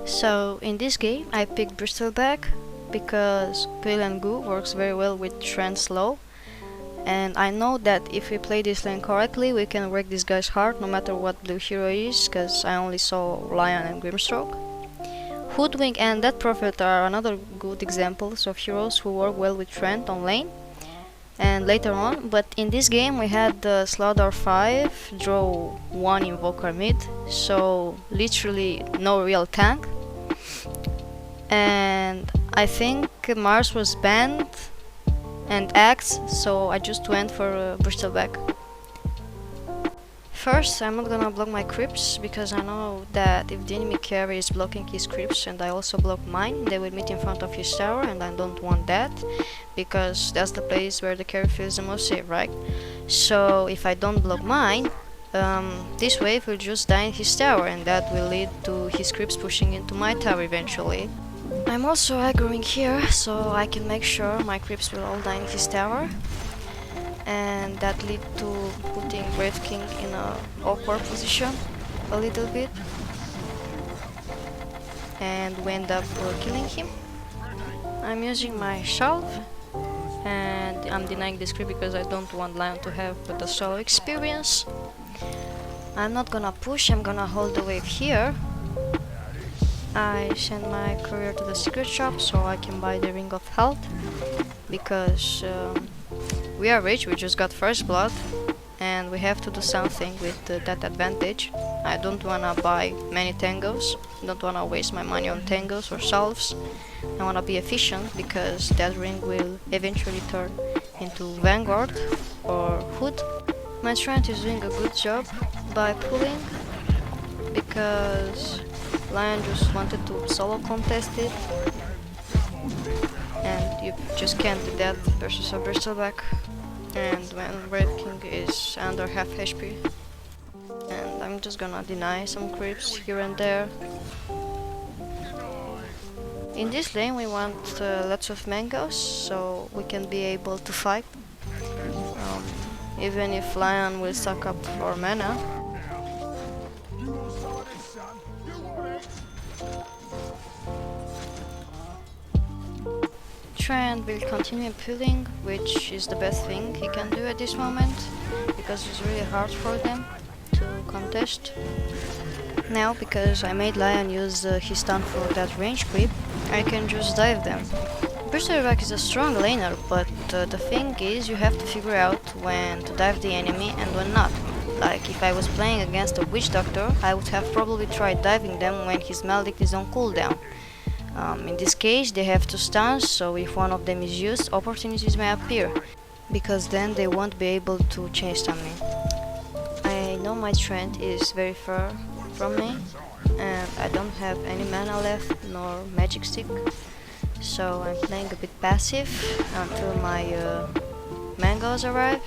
So in this game I picked Bristleback because Pale and Goo works very well with Trent Slow, and I know that if we play this lane correctly we can wreck this guy's heart no matter what blue hero is, cause I only saw Lion and Grimstroke. Hoodwink and Death Prophet are another good examples of heroes who work well with Trent on lane and later on, but in this game we had the Slaughter 5, draw 1 Invoker mid, so literally no real tank. And I think Mars was banned and Axe, so I just went for Bristleback. First, I'm not gonna block my creeps because I know that if the enemy carry is blocking his creeps and I also block mine, they will meet in front of his tower, and I don't want that because that's the place where the carry feels the most safe, right? So if I don't block mine, this wave will just die in his tower, and that will lead to his creeps pushing into my tower eventually. I'm also aggroing here so I can make sure my creeps will all die in his tower, and that lead to putting Brave King in a awkward position a little bit, and we end up killing him. I'm using my Shalv, and I'm denying this creep because I don't want Lion to have the solo experience. I'm not gonna push, I'm gonna hold the wave here. I send my courier to the secret shop so I can buy the Ring of Health because we are rich, we just got first blood and we have to do something with that advantage. I don't wanna buy many tangos, don't wanna waste my money on tangos or salves. I wanna be efficient because that ring will eventually turn into Vanguard or Hood. My Trent is doing a good job by pulling because Lion just wanted to solo contest it, and you just can't do that versus a Bristleback, and when Brave King is under half HP. And I'm just gonna deny some creeps here and there. In this lane we want lots of mangoes so we can be able to fight, even if Lion will suck up for mana. Trent will continue pulling, which is the best thing he can do at this moment, because it's really hard for them to contest. Now, because I made Lion use his stun for that range creep, I can just dive them. Berserk is a strong laner, but the thing is you have to figure out when to dive the enemy and when not. Like if I was playing against a Witch Doctor, I would have probably tried diving them when his Maledict is on cooldown. In this case they have two stuns, so if one of them is used, opportunities may appear, because then they won't be able to chain stun me. I know my Trent is very far from me, and I don't have any mana left nor magic stick, so I'm playing a bit passive until my mangoes arrive.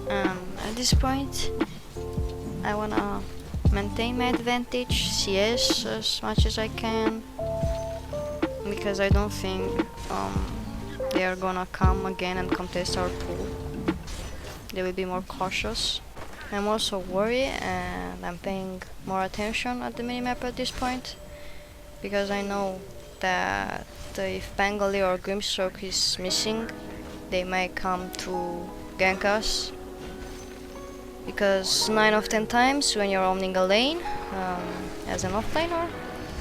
At this point I wanna maintain my advantage, CS as much as I can, because I don't think they are gonna come again and contest our pool. They will be more cautious. I'm also worried and I'm paying more attention at the minimap at this point, because I know that if Bengali or Grimstroke is missing, they may come to gank us, because 9 of 10 times when you're owning a lane as an offlaner,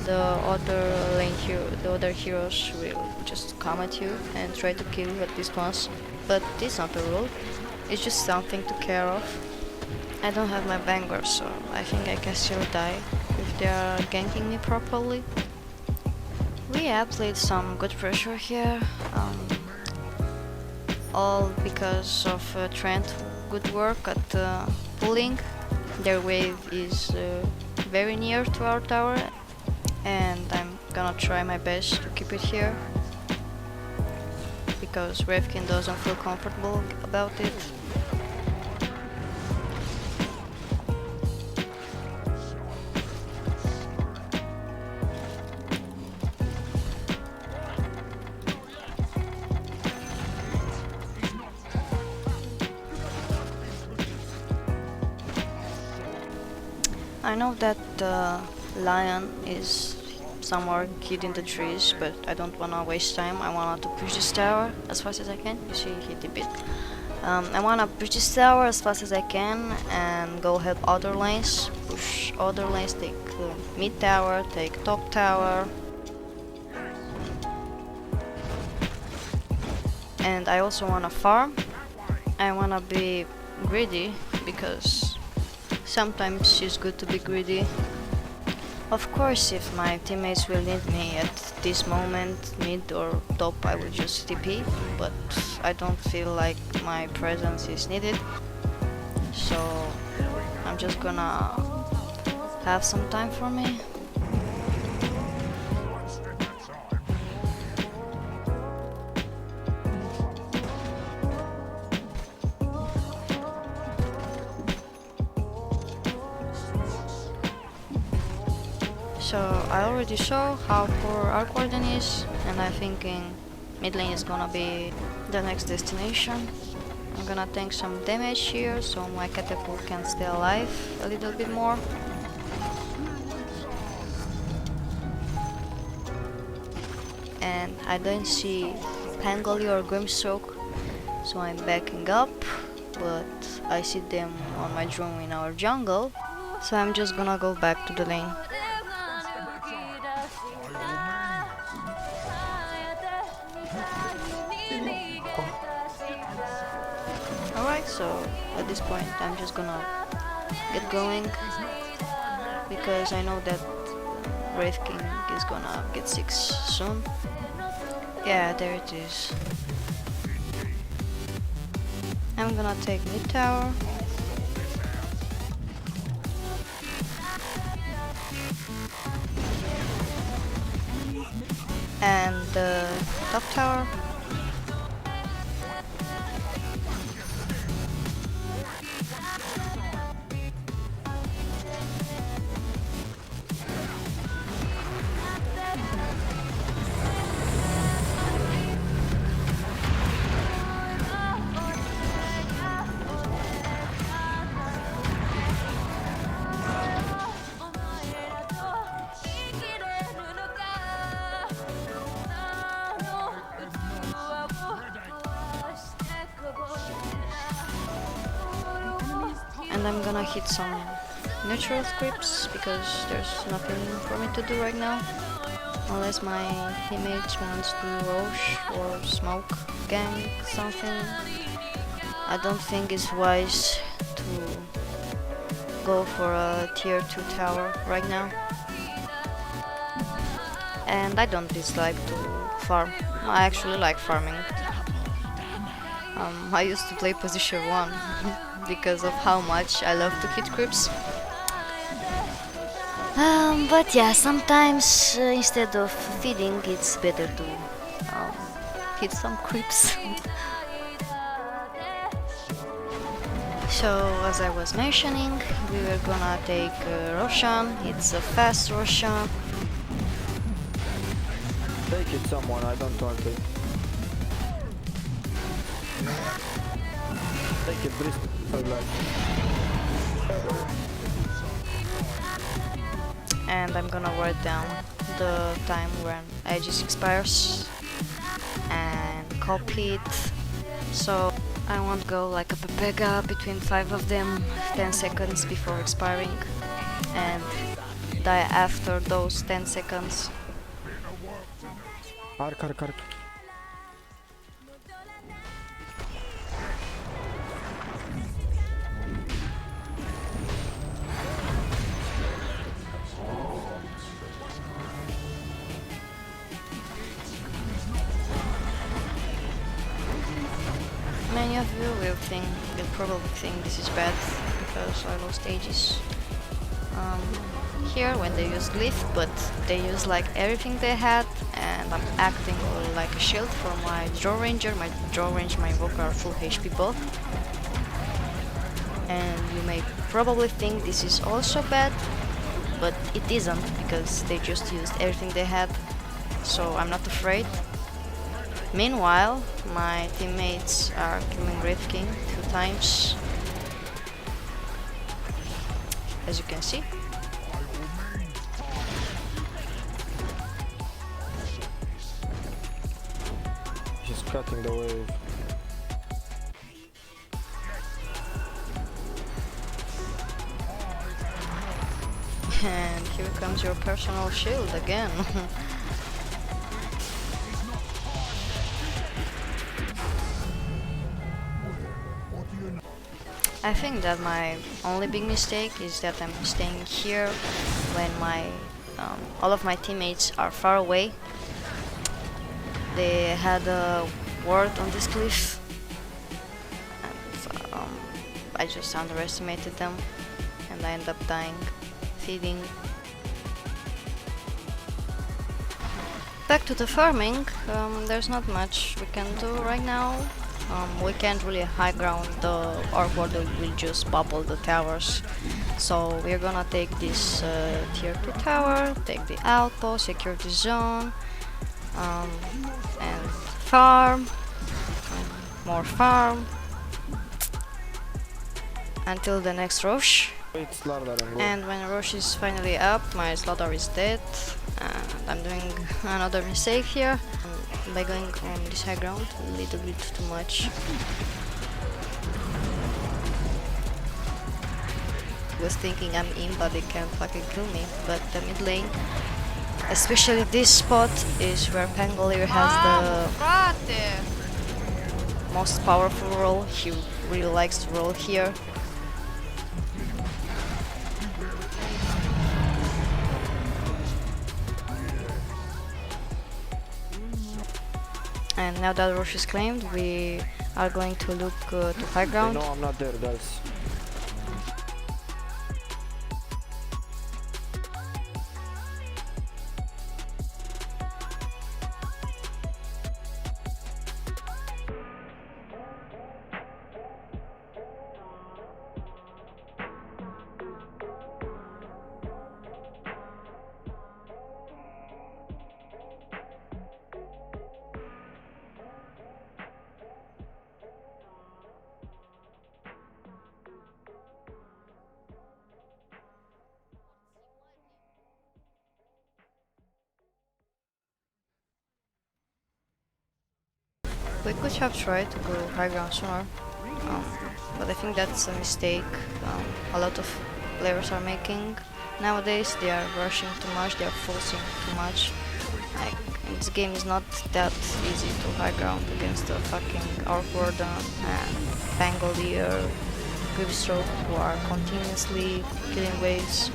the other heroes will just come at you and try to kill you at least once. But this is not a rule, it's just something to care of. I don't have my banger, so I think I can still die if they are ganking me properly. We applied some good pressure here, all because of Trent good work at pulling. Their wave is very near to our tower, and I'm gonna try my best to keep it here, because Revkin doesn't feel comfortable about it. I know that Lion is somewhere hid in the trees, but I don't wanna waste time. I wanna to push this tower as fast as I can. You see, he hit a bit. I wanna push this tower as fast as I can and go help other lanes. Push other lanes, take mid tower, take top tower. And I also wanna farm. I wanna be greedy because sometimes it's good to be greedy. Of course, if my teammates will need me at this moment, mid or top, I will just TP, but I don't feel like my presence is needed, so I'm just gonna have some time for me. So I already saw how poor Arc Warden is, and I'm thinking mid lane is gonna be the next destination. I'm gonna tank some damage here so my catapult can stay alive a little bit more. And I don't see Pangoli or Grimstroke, so I'm backing up, but I see them on my drone in our jungle, so I'm just gonna go back to the lane. Alright, so at this point I'm just gonna get going because I know that Wraith King is gonna get 6 soon. Yeah, there it is. I'm gonna take mid tower. And the top tower. And I'm gonna hit some neutral scripts because there's nothing for me to do right now. Unless my teammates wants to Roche or smoke gang something. I don't think it's wise to go for a tier 2 tower right now. And I don't dislike to farm. I actually like farming. I used to play position 1 because of how much I love to hit creeps. But yeah, sometimes instead of feeding, it's better to hit some creeps. So, as I was mentioning, we were gonna take Roshan. It's a fast Roshan. Take it, someone, I don't want it. Take it, Bristol. And I'm gonna write down the time when Aegis expires and copy it. So I won't go like a Pepega between 5 of them 10 seconds before expiring and die after those 10 seconds. Arc. Many of you will probably think this is bad because I lost Aegis here when they use Glyph, but they use like everything they had, and I'm acting like a shield for my Draw Ranger. My Draw Range, my Invoker are full HP both. And you may probably think this is also bad, but it isn't because they just used everything they had, so I'm not afraid. Meanwhile, my teammates are killing Wraith King 2 times, as you can see. He's cutting the wave. And here comes your personal shield again. I think that my only big mistake is that I'm staying here when all of my teammates are far away. They had a ward on this cliff, and I just underestimated them, and I ended up dying, feeding. Back to the farming. There's not much we can do right now. We can't really high ground. The orc warder will just bubble the towers. So we're gonna take this tier 2 tower, take the outpost, secure the zone, and farm, more farm, until the next rush. Wait, Slardar and And when Roche is finally up, my Slardar is dead, and I'm doing another mistake here by going on this high ground a little bit too much. Was thinking I'm in, but they can't fucking kill me. But the mid lane, especially this spot, is where Pangolier has the most powerful role. He really likes to roll here. And now that Roche is claimed, we are going to look to high ground. No, I'm not there, guys. We could have tried to go high ground sooner, but I think that's a mistake a lot of players are making. Nowadays they are rushing too much, they are forcing too much. Like, this game is not that easy to high ground against the fucking Orc Warden and Pangolier, Grimstroke, who are continuously killing waves.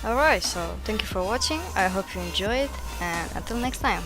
Alright, so thank you for watching, I hope you enjoyed, and until next time.